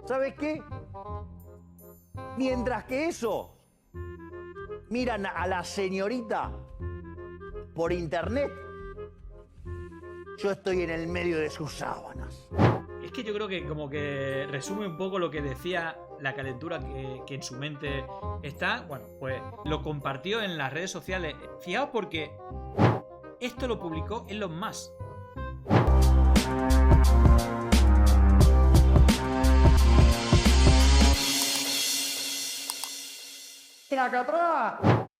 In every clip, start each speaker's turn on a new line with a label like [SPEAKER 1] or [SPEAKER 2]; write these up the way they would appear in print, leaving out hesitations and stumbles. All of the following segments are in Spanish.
[SPEAKER 1] ¿Sabes qué? Mientras que eso, miran a la señorita por internet, yo estoy en el medio de sus sábanas.
[SPEAKER 2] Es que yo creo que como que resume un poco lo que decía la calentura que en su mente está. Bueno, pues lo compartió en las redes sociales. Fijaos porque esto lo publicó Elon Musk.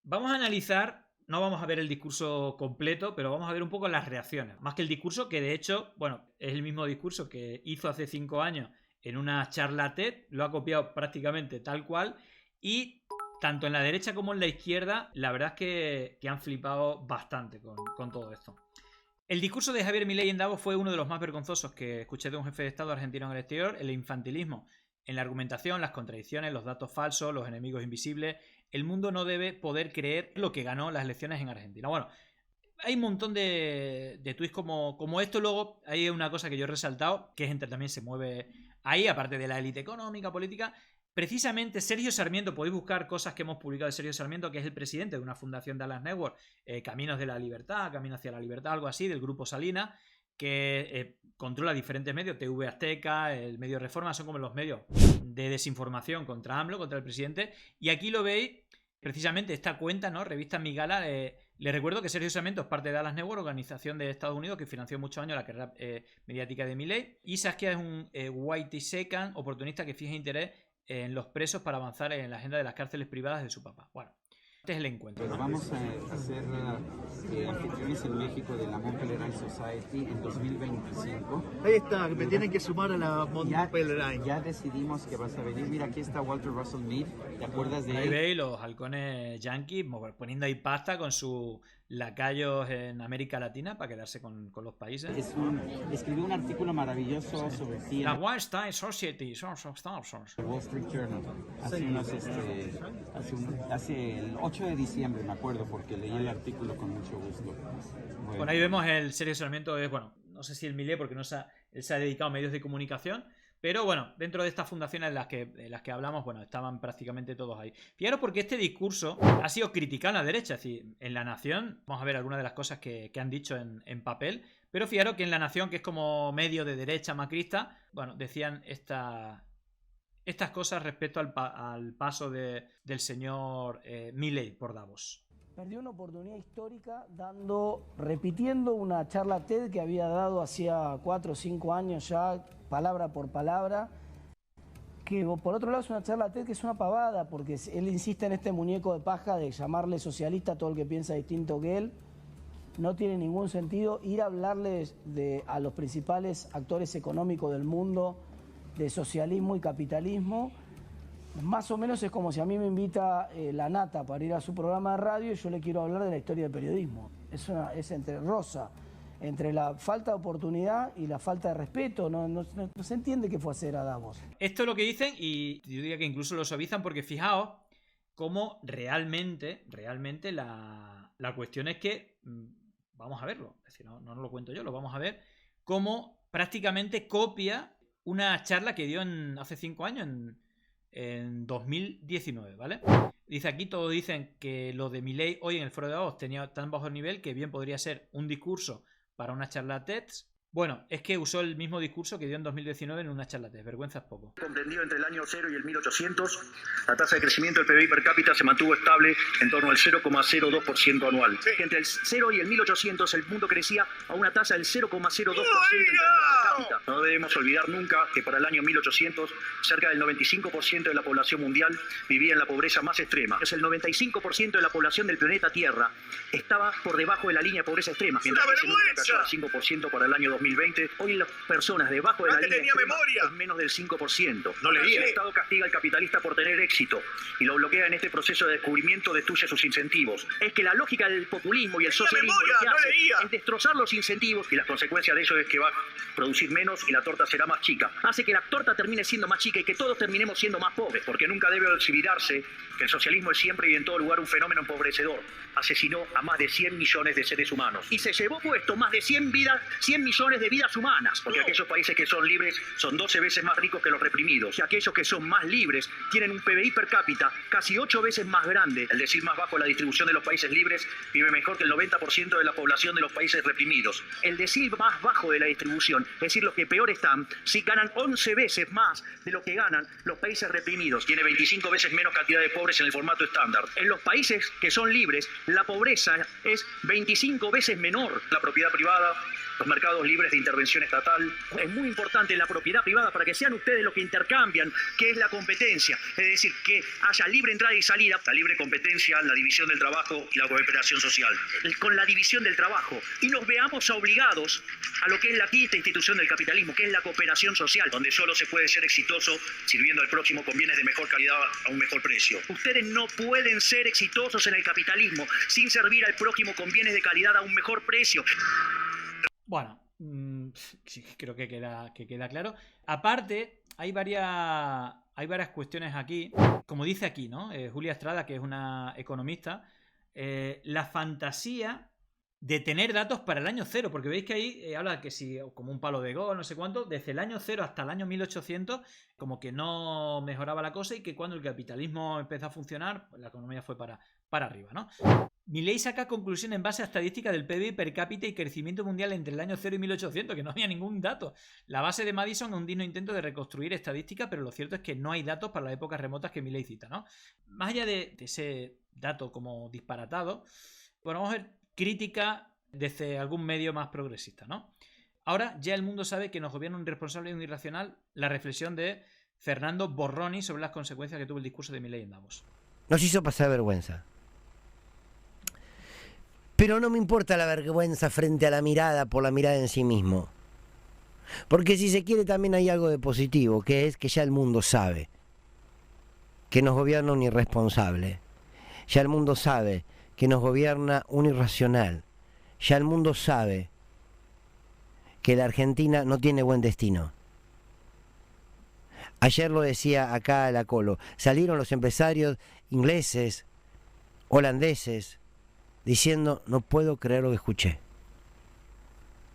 [SPEAKER 2] Vamos a analizar, no vamos a ver el discurso completo, pero vamos a ver un poco las reacciones. Más que el discurso, que de hecho, bueno, es el mismo discurso que hizo hace 5 años en una charla TED, lo ha copiado prácticamente tal cual, y tanto en la derecha como en la izquierda, la verdad es que han flipado bastante con todo esto. El discurso de Javier Milei en Davos fue uno de los más vergonzosos que escuché de un jefe de Estado argentino en el exterior. El infantilismo en la argumentación, las contradicciones, los datos falsos, los enemigos invisibles. El mundo no debe poder creer lo que ganó las elecciones en Argentina. Bueno, hay un montón de tweets como esto. Luego hay una cosa que yo he resaltado, que gente también se mueve ahí, aparte de la élite económica, política. Precisamente Sergio Sarmiento, podéis buscar cosas que hemos publicado de Sergio Sarmiento, que es el presidente de una fundación de Dallas Network, Caminos de la Libertad, Camino hacia la Libertad, algo así, del grupo Salinas, que controla diferentes medios, TV Azteca, el medio Reforma, son como los medios de desinformación contra AMLO, contra el presidente. Y aquí lo veis, precisamente esta cuenta, ¿no? Revista Migala. Le recuerdo que Sergio Sarmiento es parte de Dallas Network, organización de Estados Unidos que financió muchos años la carrera mediática de Milei. Y Saskia es un whitey second oportunista que fija interés en los presos para avanzar en la agenda de las cárceles privadas de su papá. Bueno, este es el encuentro, ¿no?
[SPEAKER 3] Vamos a hacer anfitriones en México de la Mont Pelerin Society en 2025.
[SPEAKER 4] Ahí está, me tienen que sumar a la Mont Pelerin.
[SPEAKER 3] Ya decidimos que vas a venir. Mira, aquí está Walter Russell Mead. ¿Te acuerdas de él?
[SPEAKER 2] Ahí veis los halcones yanquis poniendo ahí pasta con sus lacayos en América Latina para quedarse con los países.
[SPEAKER 3] Escribió un artículo maravilloso sobre ti.
[SPEAKER 2] La Weinstein Society.
[SPEAKER 3] Wall Street Journal. Hace el 8 de diciembre, me acuerdo, porque leí el artículo con mucho gusto.
[SPEAKER 2] Bueno, ahí vemos el Sergio Sarmiento. Bueno, no sé si el Milei, porque él se ha dedicado a medios de comunicación. Pero bueno, dentro de estas fundaciones en las que hablamos, bueno, estaban prácticamente todos ahí. Fijaros porque este discurso ha sido criticado en la derecha. Es decir, en La Nación, vamos a ver algunas de las cosas que han dicho en papel. Pero fijaros que en La Nación, que es como medio de derecha macrista, bueno, decían estas cosas respecto al paso del señor Milei por Davos.
[SPEAKER 5] Perdió una oportunidad histórica repitiendo una charla TED que había dado hacía 4 o 5 años ya, palabra por palabra, que por otro lado es una charla TED que es una pavada, porque él insiste en este muñeco de paja de llamarle socialista a todo el que piensa distinto que él. No tiene ningún sentido ir a hablarle a los principales actores económicos del mundo de socialismo y capitalismo. Más o menos es como si a mí me invita La Nata para ir a su programa de radio y yo le quiero hablar de la historia del periodismo. Es entre rosa, entre la falta de oportunidad y la falta de respeto. No se entiende qué fue a hacer a Davos.
[SPEAKER 2] Esto es lo que dicen y yo diría que incluso lo suavizan porque fijaos cómo realmente la cuestión es que, vamos a verlo, es decir, no lo cuento yo, lo vamos a ver, cómo prácticamente copia una charla que dio hace 5 años, en 2019, ¿vale? Dice aquí, todos dicen que lo de Milei hoy en el foro de Davos tenía tan bajo nivel que bien podría ser un discurso para una charla TED. Bueno, es que usó el mismo discurso que dio en 2019 en una charla TED. Vergüenza es poco.
[SPEAKER 6] Comprendido entre el año 0 y el 1800, la tasa de crecimiento del PBI per cápita se mantuvo estable en torno al 0,02% anual. Entre el 0 y el 1800 el mundo crecía a una tasa del 0,02% en términos per cápita. No debemos olvidar nunca que para el año 1800 cerca del 95% de la población mundial vivía en la pobreza más extrema. El 95% de la población del planeta Tierra estaba por debajo de la línea de pobreza extrema. Mientras que ese número cayó al 5% para el año 2020, hoy las personas debajo de la línea extrema es menos del 5%. No le diga. El Estado castiga al capitalista por tener éxito y lo bloquea en este proceso de descubrimiento, destruye sus incentivos. Es que la lógica del populismo y el socialismo lo que hace es destrozar los incentivos y las consecuencias de eso es que va a producir menos y la torta será más chica. Hace que la torta termine siendo más chica y que todos terminemos siendo más pobres, porque nunca debe olvidarse que el socialismo es siempre y en todo lugar un fenómeno empobrecedor. Asesinó a más de 100 millones de seres humanos y se llevó puesto más de 100 millones millones de vidas humanas, porque aquellos países que son libres son 12 veces más ricos que los reprimidos, y aquellos que son más libres tienen un PBI per cápita casi 8 veces más grande. El decil más bajo de la distribución de los países libres vive mejor que el 90% de la población de los países reprimidos. El decil más bajo de la distribución, es decir, los que peor están, sí ganan 11 veces más de lo que ganan los países reprimidos. Tiene 25 veces menos cantidad de pobres en el formato estándar. En los países que son libres, la pobreza es 25 veces menor. La propiedad privada, los mercados libres de intervención estatal. Es muy importante la propiedad privada para que sean ustedes los que intercambian, que es la competencia. Es decir, que haya libre entrada y salida, la libre competencia, la división del trabajo y la cooperación social. Con la división del trabajo. Y nos veamos obligados a lo que es la quinta institución del capitalismo, que es la cooperación social, donde solo se puede ser exitoso sirviendo al próximo con bienes de mejor calidad a un mejor precio. Ustedes no pueden ser exitosos en el capitalismo sin servir al prójimo con bienes de calidad a un mejor precio.
[SPEAKER 2] Bueno, creo que queda claro. Aparte, hay varias cuestiones aquí. Como dice aquí, ¿no? Julia Estrada, que es una economista, la fantasía de tener datos para el año cero, porque veis que ahí habla que si como un palo de gol, no sé cuánto, desde el año cero hasta el año 1800, como que no mejoraba la cosa y que cuando el capitalismo empezó a funcionar, pues la economía fue para arriba, ¿no? Milei saca conclusión en base a estadísticas del PIB per cápita y crecimiento mundial entre el año 0 y 1800, que no había ningún dato. La base de Madison es un digno intento de reconstruir estadísticas, pero lo cierto es que no hay datos para las épocas remotas que Milei cita, ¿no? Más allá de ese dato como disparatado, bueno, vamos a ver crítica desde algún medio más progresista, ¿no? Ahora ya el mundo sabe que nos gobierna un irresponsable y un irracional. La reflexión de Fernando Borroni sobre las consecuencias que tuvo el discurso de Milei en Davos.
[SPEAKER 7] Nos hizo pasar vergüenza. Pero no me importa la vergüenza frente a la mirada por la mirada en sí mismo. Porque si se quiere también hay algo de positivo, que es que ya el mundo sabe que nos gobierna un irresponsable. Ya el mundo sabe que nos gobierna un irracional. Ya el mundo sabe que la Argentina no tiene buen destino. Ayer lo decía acá la Colo, salieron los empresarios ingleses, holandeses, diciendo, no puedo creer lo que escuché.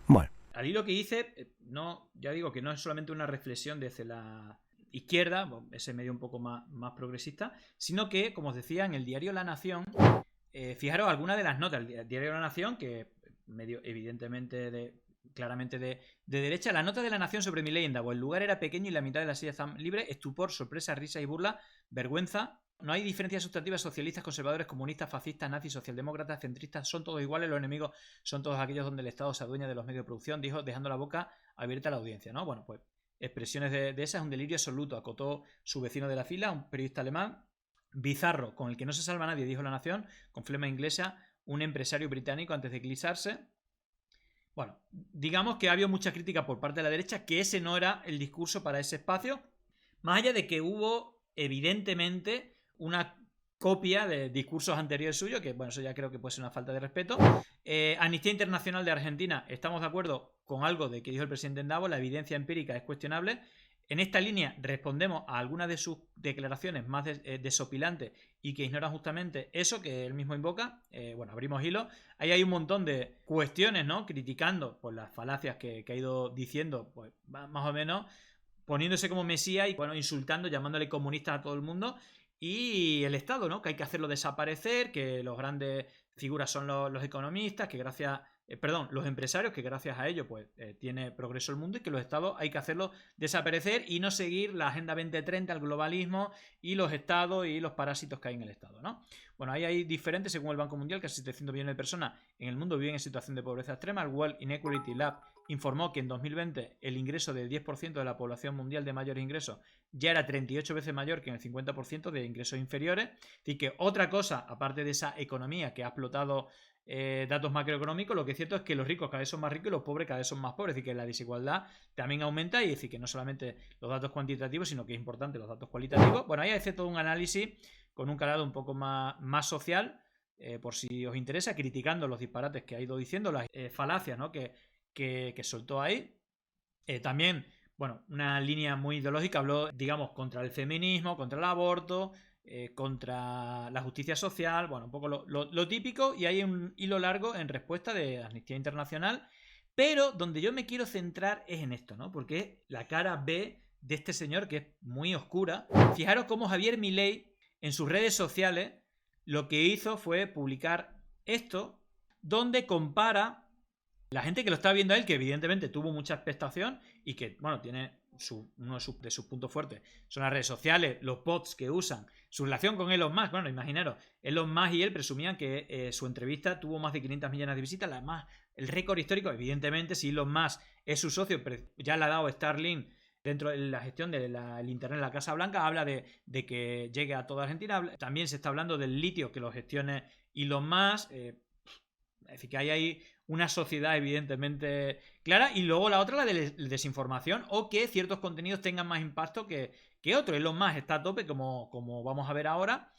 [SPEAKER 7] Bueno.
[SPEAKER 2] Al hilo que dice, no, ya digo que no es solamente una reflexión desde la izquierda, ese medio un poco más progresista, sino que, como os decía, en el diario La Nación, fijaros algunas de las notas del diario La Nación, que medio evidentemente claramente de derecha, la nota de La Nación sobre Milei en Davos: el lugar era pequeño y la mitad de las sillas estaban libres, estupor, sorpresa, risa y burla, vergüenza. No hay diferencias sustantivas: socialistas, conservadores, comunistas, fascistas, nazis, socialdemócratas, centristas, son todos iguales, los enemigos son todos aquellos donde el Estado se adueña de los medios de producción, dijo, dejando la boca abierta a la audiencia, ¿no? Bueno, pues expresiones de esas, un delirio absoluto, acotó su vecino de la fila, un periodista alemán. Bizarro, con el que no se salva nadie, dijo La Nación, con flema inglesa, un empresario británico antes de eclipsarse. Bueno, digamos que ha habido mucha crítica por parte de la derecha, que ese no era el discurso para ese espacio, más allá de que hubo, evidentemente, una copia de discursos anteriores suyos, que bueno, eso ya creo que puede ser una falta de respeto. Amnistía Internacional de Argentina, estamos de acuerdo con algo de que dijo el presidente en Davos, la evidencia empírica es cuestionable. En esta línea respondemos a algunas de sus declaraciones más desopilantes y que ignoran justamente eso que él mismo invoca. Bueno, abrimos hilo. Ahí hay un montón de cuestiones, ¿no? Criticando pues, las falacias que ha ido diciendo, pues más o menos, poniéndose como mesía y bueno, insultando, llamándole comunista a todo el mundo. Y el Estado, ¿no? Que hay que hacerlo desaparecer, que los grandes figuras son los economistas, que gracias... los empresarios, que gracias a ello pues tiene progreso el mundo, y que los estados hay que hacerlos desaparecer y no seguir la Agenda 2030, el globalismo y los estados y los parásitos que hay en el estado, ¿no? Bueno, ahí hay diferentes, según el Banco Mundial, casi 700 millones de personas en el mundo viven en situación de pobreza extrema. El World Inequality Lab informó que en 2020 el ingreso del 10% de la población mundial de mayores ingresos ya era 38 veces mayor que en el 50% de ingresos inferiores. Así que otra cosa, aparte de esa economía que ha explotado datos macroeconómicos, lo que es cierto es que los ricos cada vez son más ricos y los pobres cada vez son más pobres, es decir, que la desigualdad también aumenta, y es decir, que no solamente los datos cuantitativos, sino que es importante los datos cualitativos. Bueno, ahí hace todo un análisis con un calado un poco más social, por si os interesa, criticando los disparates que ha ido diciendo, las falacias, ¿no? que soltó ahí. También, bueno, una línea muy ideológica, habló, digamos, contra el feminismo, contra el aborto, contra la justicia social, bueno, un poco lo típico, y hay un hilo largo en respuesta de Amnistía Internacional, Pero donde yo me quiero centrar es en esto, ¿no? Porque es la cara B de este señor que es muy oscura. Fijaros cómo Javier Milei en sus redes sociales lo que hizo fue publicar esto, donde compara la gente que lo está viendo a él, que evidentemente tuvo mucha expectación y que, bueno, tiene uno de sus puntos fuertes. Son las redes sociales, los bots que usan, su relación con Elon Musk. Bueno, imaginaros, Elon Musk y él presumían que su entrevista tuvo más de 500 millones de visitas, el récord histórico. Evidentemente, si Elon Musk es su socio, ya le ha dado Starlink dentro de la gestión del Internet en la Casa Blanca, habla de que llegue a toda Argentina. También se está hablando del litio que lo gestione Elon Musk. Es decir, que hay ahí una sociedad evidentemente clara. Y luego la otra, la de desinformación, o que ciertos contenidos tengan más impacto que otros. Elon Musk está a tope, como vamos a ver ahora.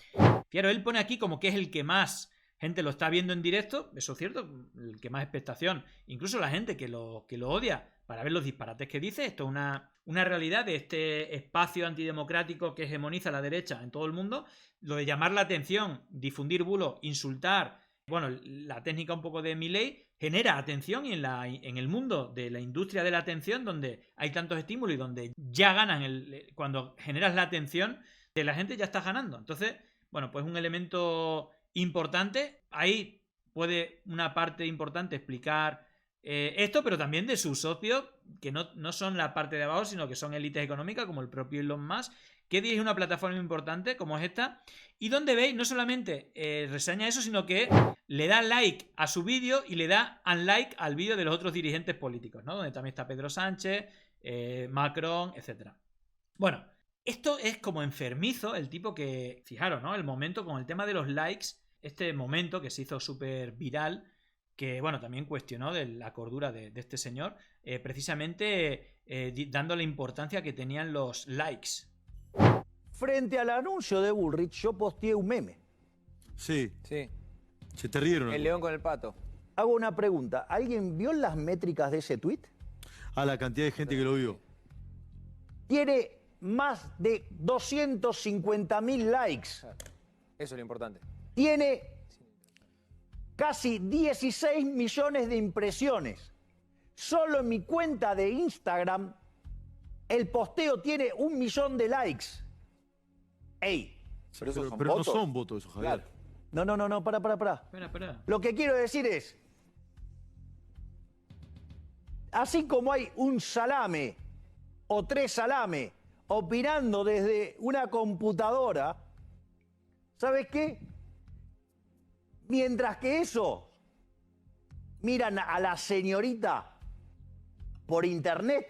[SPEAKER 2] Fijaros, él pone aquí como que es el que más gente lo está viendo en directo. Eso es cierto, el que más expectación. Incluso la gente que lo odia para ver los disparates que dice. Esto es una realidad de este espacio antidemocrático que hegemoniza la derecha en todo el mundo. Lo de llamar la atención, difundir bulos, insultar. Bueno, la técnica un poco de Milei genera atención, y en el mundo de la industria de la atención, donde hay tantos estímulos y donde ya ganan, cuando generas la atención de la gente ya estás ganando. Entonces, bueno, pues un elemento importante. Ahí puede una parte importante explicar esto, pero también de sus socios, que no son la parte de abajo, sino que son élites económicas, como el propio Elon Musk, que dirige una plataforma importante como es esta, y donde veis no solamente reseña eso, sino que le da like a su vídeo y le da unlike al vídeo de los otros dirigentes políticos, ¿no? Donde también está Pedro Sánchez, Macron, etc. Bueno, esto es como enfermizo, el tipo que, fijaros, ¿no? El momento con el tema de los likes, este momento que se hizo súper viral, que, bueno, también cuestionó de la cordura de este señor, precisamente dando la importancia que tenían los likes.
[SPEAKER 1] Frente al anuncio de Bullrich, yo posteé un meme.
[SPEAKER 8] Sí.
[SPEAKER 9] Sí.
[SPEAKER 8] Se te rieron.
[SPEAKER 9] El león con el pato.
[SPEAKER 1] Hago una pregunta. ¿Alguien vio las métricas de ese tuit?
[SPEAKER 8] A la cantidad de gente que lo vio.
[SPEAKER 1] Tiene más de 250.000 likes.
[SPEAKER 9] Eso es lo importante.
[SPEAKER 1] Tiene casi 16 millones de impresiones. Solo en mi cuenta de Instagram, el posteo tiene 1 millón de likes. ¡Ey!
[SPEAKER 8] Pero no son votos esos, Javier.
[SPEAKER 1] Claro. No, para.
[SPEAKER 2] Espera.
[SPEAKER 1] Lo que quiero decir es, así como hay un salame o 3 salame opinando desde una computadora, ¿sabes qué? Mientras que eso miran a la señorita por internet,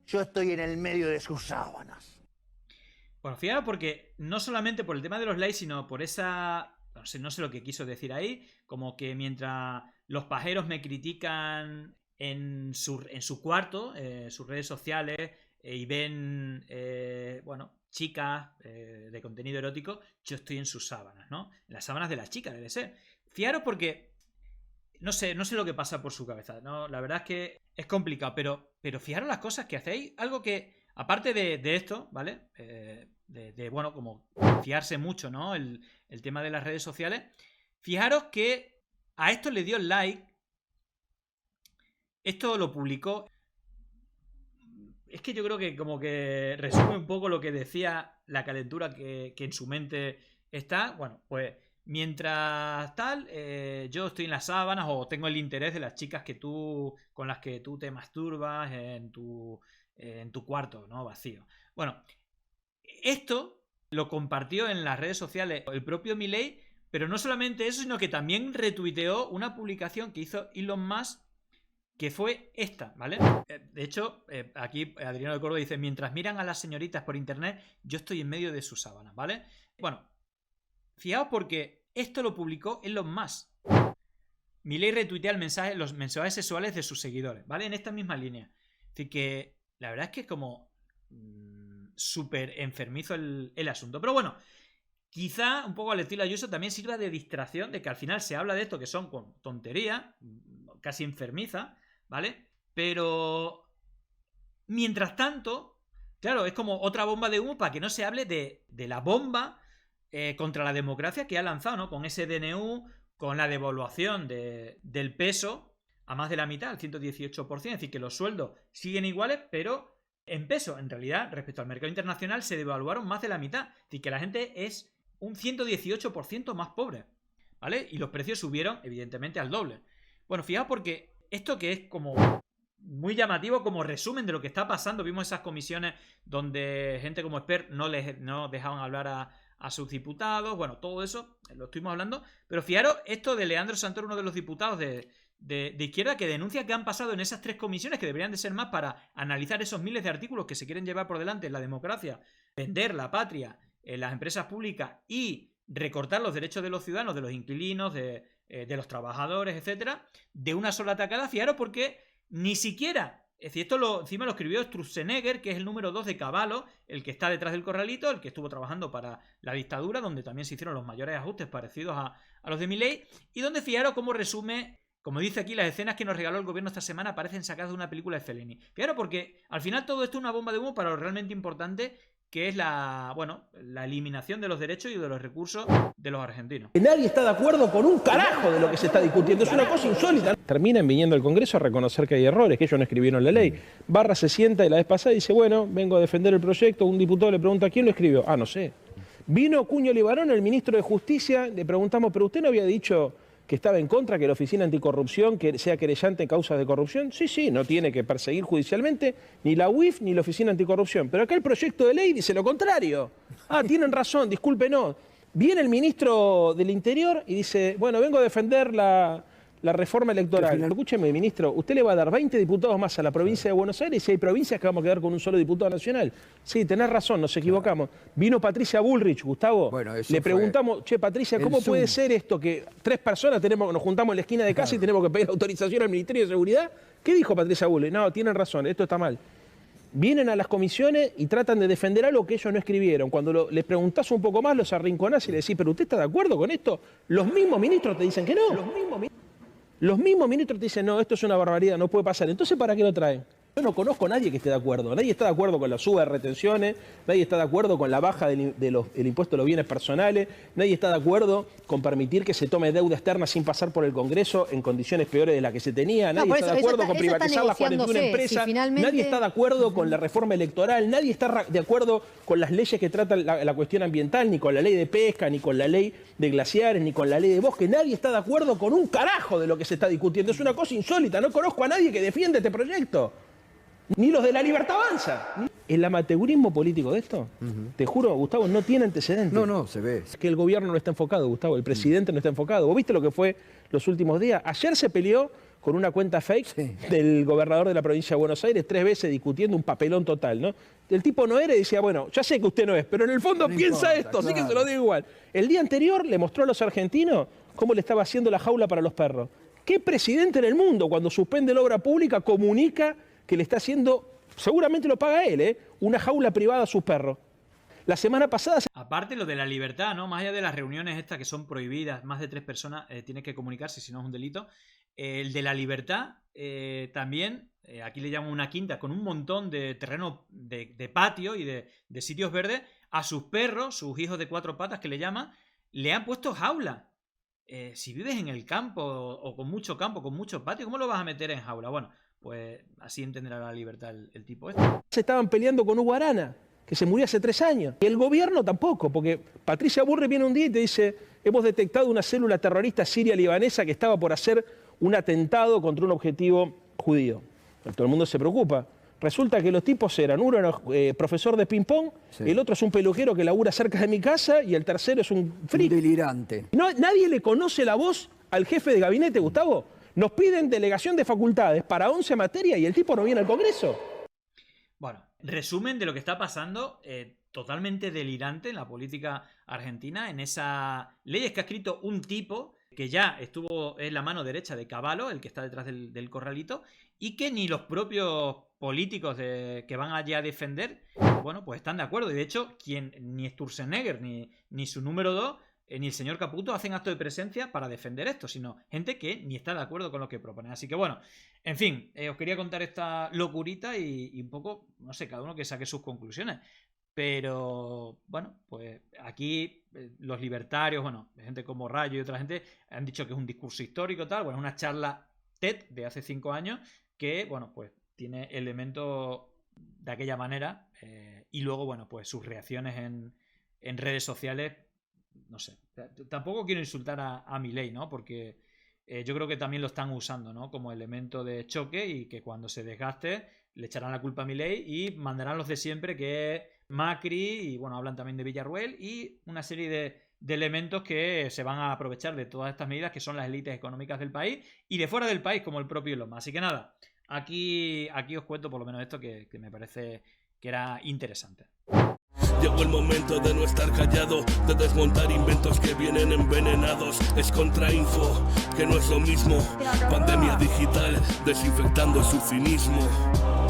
[SPEAKER 1] yo estoy en el medio de sus sábanas.
[SPEAKER 2] Bueno, fijaros, porque no solamente por el tema de los likes, sino por esa... No sé lo que quiso decir ahí, como que mientras los pajeros me critican en su cuarto, sus redes sociales, y ven, chicas de contenido erótico, yo estoy en sus sábanas, ¿no? En las sábanas de las chicas, debe ser. Fijaros porque... No sé lo que pasa por su cabeza, ¿no? La verdad es que es complicado, pero fijaros las cosas que hacéis. Algo que, aparte de esto, ¿vale? Como fiarse mucho, ¿no? El tema de las redes sociales. Fijaros que a esto le dio like. Esto lo publicó. Es que yo creo que como que resume un poco lo que decía la calentura que en su mente está. Bueno, pues mientras tal, yo estoy en las sábanas o tengo el interés de las chicas con las que tú te masturbas en tu cuarto, ¿no? Vacío. Bueno, esto lo compartió en las redes sociales el propio Milei, pero no solamente eso, sino que también retuiteó una publicación que hizo Elon Musk, que fue esta, ¿vale? De hecho, aquí Adriano de Córdoba dice: mientras miran a las señoritas por internet, yo estoy en medio de sus sábanas, ¿vale? Bueno, fijaos porque esto lo publicó Elon Musk. Milei retuitea los mensajes sexuales de sus seguidores, ¿vale? En esta misma línea. Así que la verdad es que es como súper enfermizo el asunto. Pero bueno, quizá un poco al estilo Ayuso también sirva de distracción, de que al final se habla de esto que son con tonterías, casi enfermiza, ¿vale? Pero mientras tanto, claro, es como otra bomba de humo para que no se hable de la bomba contra la democracia que ha lanzado, ¿no? Con ese DNU, con la devaluación del peso, a más de la mitad, al 118%, es decir, que los sueldos siguen iguales, pero en peso, en realidad, respecto al mercado internacional, se devaluaron más de la mitad, es decir, que la gente es un 118% más pobre, ¿vale? Y los precios subieron, evidentemente, al doble. Bueno, fijaos porque esto que es como muy llamativo como resumen de lo que está pasando, vimos esas comisiones donde gente como Esper no dejaban hablar a sus diputados, bueno, todo eso lo estuvimos hablando, pero fijaros esto de Leandro Santoro, uno de los diputados de izquierda, que denuncia que han pasado en esas 3 comisiones, que deberían de ser más para analizar esos miles de artículos que se quieren llevar por delante en la democracia, vender la patria, las empresas públicas y recortar los derechos de los ciudadanos, de los inquilinos, de los trabajadores, etcétera, de una sola tacada. Fijaros porque ni siquiera, es decir, esto encima lo escribió Sturzenegger, que es el número 2 de Caballo, el que está detrás del corralito, el que estuvo trabajando para la dictadura, donde también se hicieron los mayores ajustes parecidos a los de Milei, y donde fijaros cómo resume, como dice aquí, las escenas que nos regaló el gobierno esta semana parecen sacadas de una película de Fellini. Fijaros porque al final todo esto es una bomba de humo para lo realmente importante, que es la eliminación de los derechos y de los recursos de los argentinos.
[SPEAKER 10] Nadie está de acuerdo con un carajo de lo que se está discutiendo, es una cosa insólita. Terminan viniendo al Congreso a reconocer que hay errores, que ellos no escribieron la ley. Barra se sienta y la vez pasada dice, bueno, vengo a defender el proyecto, un diputado le pregunta, ¿quién lo escribió? Ah, no sé. Vino Cuño Libarón, el ministro de Justicia, le preguntamos, ¿pero usted no había dicho que estaba en contra que la Oficina Anticorrupción que sea querellante en causas de corrupción? Sí, no tiene que perseguir judicialmente ni la UIF ni la Oficina Anticorrupción. Pero acá el proyecto de ley dice lo contrario. Ah, tienen razón, discúlpenos. Viene el ministro del Interior y dice, bueno, vengo a defender la reforma electoral. Escúcheme, ministro, usted le va a dar 20 diputados más a la provincia de Buenos Aires y hay provincias que vamos a quedar con un solo diputado nacional. Sí, tenés razón, nos equivocamos. Vino Patricia Bullrich, Gustavo. Bueno, le preguntamos, che, Patricia, ¿cómo puede ser esto que 3 personas nos juntamos en la esquina de casa y tenemos que pedir autorización al Ministerio de Seguridad? ¿Qué dijo Patricia Bullrich? No, tienen razón, esto está mal. Vienen a las comisiones y tratan de defender algo que ellos no escribieron. Cuando les preguntás un poco más, los arrinconás y le decís, ¿pero usted está de acuerdo con esto? Los mismos ministros te dicen que no. Los mismos ministros te dicen, no, esto es una barbaridad, no puede pasar. Entonces, ¿para qué lo traen? Yo no conozco a nadie que esté de acuerdo. Nadie está de acuerdo con la suba de retenciones, nadie está de acuerdo con la baja del impuesto a los bienes personales, nadie está de acuerdo con permitir que se tome deuda externa sin pasar por el Congreso en condiciones peores de las que se tenía, nadie está de acuerdo con privatizar las 41 empresas, nadie está de acuerdo con la reforma electoral, nadie está de acuerdo con las leyes que tratan la cuestión ambiental, ni con la ley de pesca, ni con la ley de glaciares, ni con la ley de bosque. Nadie está de acuerdo con un carajo de lo que se está discutiendo. Es una cosa insólita, no conozco a nadie que defienda este proyecto. Ni los de la Libertad Avanza. El amateurismo político de esto, te juro, Gustavo, no tiene antecedentes.
[SPEAKER 11] No, se ve.
[SPEAKER 10] Es que el gobierno no está enfocado, Gustavo, el presidente no está enfocado. ¿Vos viste lo que fue los últimos días? Ayer se peleó con una cuenta fake del gobernador de la provincia de Buenos Aires 3 veces discutiendo un papelón total, ¿no? El tipo no era y decía, bueno, ya sé que usted no es, pero en el fondo no piensa importa, esto, así que se lo digo igual. El día anterior le mostró a los argentinos cómo le estaba haciendo la jaula para los perros. ¿Qué presidente en el mundo, cuando suspende la obra pública, comunica que le está haciendo, seguramente lo paga él, una jaula privada a sus perros? La semana pasada...
[SPEAKER 2] Aparte lo de la libertad, ¿no? Más allá de las reuniones estas que son prohibidas, más de 3 personas tienen que comunicarse, si no es un delito. El de la libertad también, aquí le llaman una quinta, con un montón de terreno de patio y de sitios verdes, a sus perros, sus hijos de 4 patas que le llaman, le han puesto jaula. Si vives en el campo o con mucho campo, con mucho patio, ¿cómo lo vas a meter en jaula? Bueno, pues así entenderá la libertad el tipo este.
[SPEAKER 10] Se estaban peleando con Hugo Arana, que se murió hace 3 años. Y el gobierno tampoco, porque Patricia Bullrich viene un día y te dice, hemos detectado una célula terrorista siria-libanesa que estaba por hacer un atentado contra un objetivo judío. Todo el mundo se preocupa. Resulta que los tipos eran, uno era profesor de ping-pong, el otro es un peluquero que labura cerca de mi casa y el tercero es un freak.
[SPEAKER 11] Un delirante.
[SPEAKER 10] Nadie le conoce la voz al jefe de gabinete, Gustavo. Nos piden delegación de facultades para 11 materias y el tipo no viene al Congreso.
[SPEAKER 2] Bueno, resumen de lo que está pasando, totalmente delirante en la política argentina, en esas leyes que ha escrito un tipo que ya estuvo en la mano derecha de Caballo, el que está detrás del corralito, y que ni los propios políticos que van allí a defender, bueno, pues están de acuerdo. Y de hecho, ni Sturzenegger ni su número 2, ni el señor Caputo hacen acto de presencia para defender esto, sino gente que ni está de acuerdo con lo que proponen. Así que bueno, en fin, os quería contar esta locurita y un poco, no sé, cada uno que saque sus conclusiones. Pero bueno, pues aquí los libertarios, bueno, gente como Rayo y otra gente han dicho que es un discurso histórico tal, bueno, una charla TED de hace 5 años que, bueno, pues tiene elementos de aquella manera y luego, bueno, pues sus reacciones en redes sociales, no sé. Tampoco quiero insultar a Milei, ¿no? Porque yo creo que también lo están usando, ¿no? Como elemento de choque y que cuando se desgaste le echarán la culpa a Milei y mandarán los de siempre, que es Macri, y bueno, hablan también de Villarruel y una serie de elementos que se van a aprovechar de todas estas medidas, que son las élites económicas del país y de fuera del país, como el propio Elon Musk. Así que nada, aquí os cuento por lo menos esto que me parece que era interesante.
[SPEAKER 11] Llegó el momento de no estar callado, de desmontar inventos que vienen envenenados. Es contrainfo, que no es lo mismo. Pandemia digital, desinfectando su cinismo.